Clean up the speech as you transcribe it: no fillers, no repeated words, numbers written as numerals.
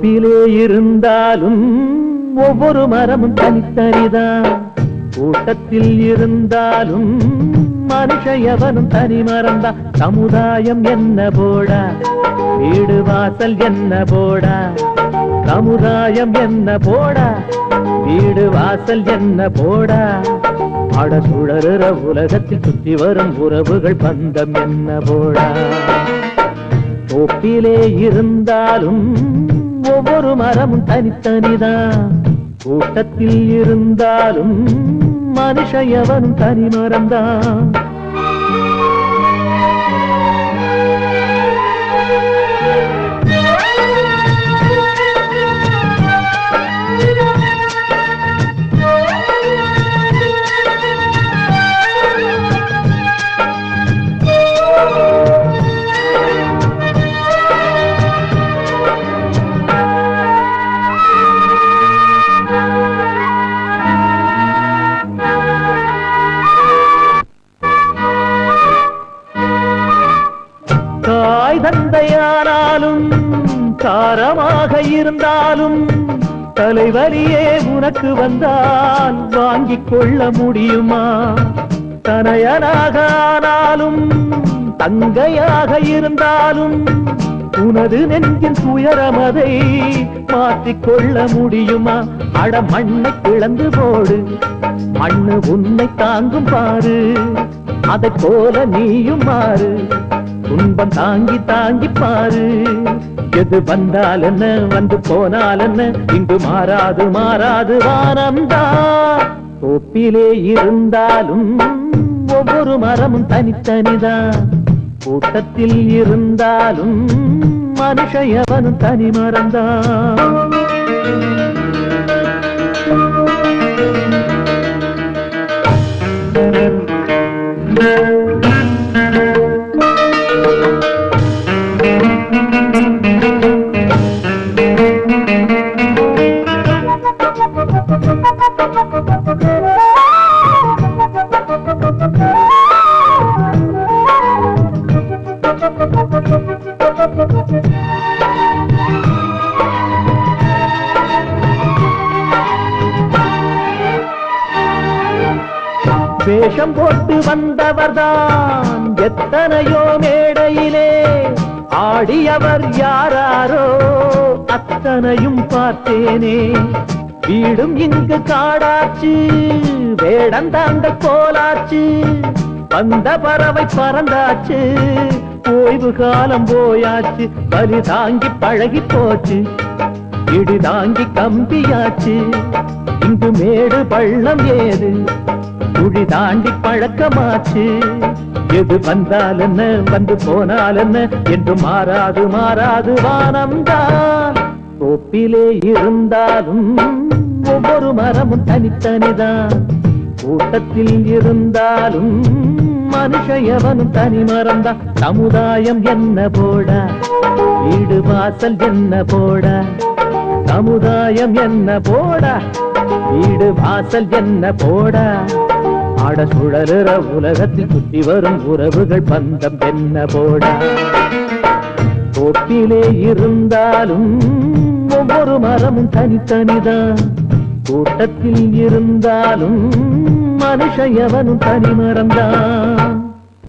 தோப்பிலே இருந்தாலும் ஒவ்வொரு மரமும் தனித்தனிதான். கூட்டத்தில் இருந்தாலும் மனுஷ எவனும் தனி மரம்தான். சமுதாயம் என்ன போடா, வீடு வாசல் என்ன போடா. சமுதாயம் என்ன போடா, வீடு வாசல் என்ன போடா. அட சுழறுற உலகத்தில் சுற்றி வரும் உறவுகள் பந்தம் என்ன போடா. தோப்பிலே இருந்தாலும் ஒவ்வொரு மரமும் தனித்தனிதான். கூட்டத்தில் இருந்தாலும் மனுஷ எவனும் தனி மரம்தான். தந்தையானாலும் காரமாக இருந்தாலும் தலைவலியே உனக்கு வந்தால் வாங்கிக் கொள்ள முடியுமா? தனையனாக ஆனாலும் தங்கையாக இருந்தாலும் உனது நெஞ்சின் துயரமதை மாற்றிக்கொள்ள முடியுமா? அட மண்ணை கிளந்து போடு, மண்ணு உன்னை தாங்கும் பாரு. அதை போல நீயும் மாறு, துன்பம் தாங்கி தாங்கி பாரு. எது வந்தால் என்ன, வந்து போனால் என்ன, இங்கு மாறாது மாறாது வானம்தான். தோப்பிலே இருந்தாலும் ஒவ்வொரு மரமும் தனித்தனிதான். கூட்டத்தில் இருந்தாலும் மனுஷ எவனும் தனி மரம்தான். வேஷம் போட்டு வந்தவர்தான் எத்தனையோ மேடையிலே ஆடியவர் யாராரோ அத்தனையும் பார்த்தேனே. வீடும் இங்கு காடாச்சு, வேடந்தாங்க கோலாச்சு. வந்த பறவை பறந்தாச்சு, ஓய்வு காலம் போயாச்சு. பலி தாங்கி பழகி போச்சு, இடி தாங்கி கம்பியாச்சு. இங்கு மேடு பள்ளம் ஏது, குழி தாண்டி பழக்கமாச்சு. எது வந்தால் என்ன, வந்து போனால் என்ன, என்று மாறாது மாறாது வானம்தான். தோப்பிலே இருந்தாலும் ஒவ்வொரு மரமும் தனித்தனிதான். கூட்டத்தில் இருந்தாலும் மனுஷ எவனும் தனி மரம்தான். சமுதாயம் என்ன போடா, வீடு வாசல் என்ன போடா. சமுதாயம் என்ன போடா, வீடு வாசல் என்ன போடா. ஆட சுழலுற உலகத்தில் சுற்றி வரும் உறவுகள் பந்தம் என்ன போடா. தோப்பிலே இருந்தாலும் ஒவ்வொரு மரமும் தனித்தனிதான். கூட்டத்தில் இருந்தாலும் மனுஷ எவனும் தனி மரம்தான்.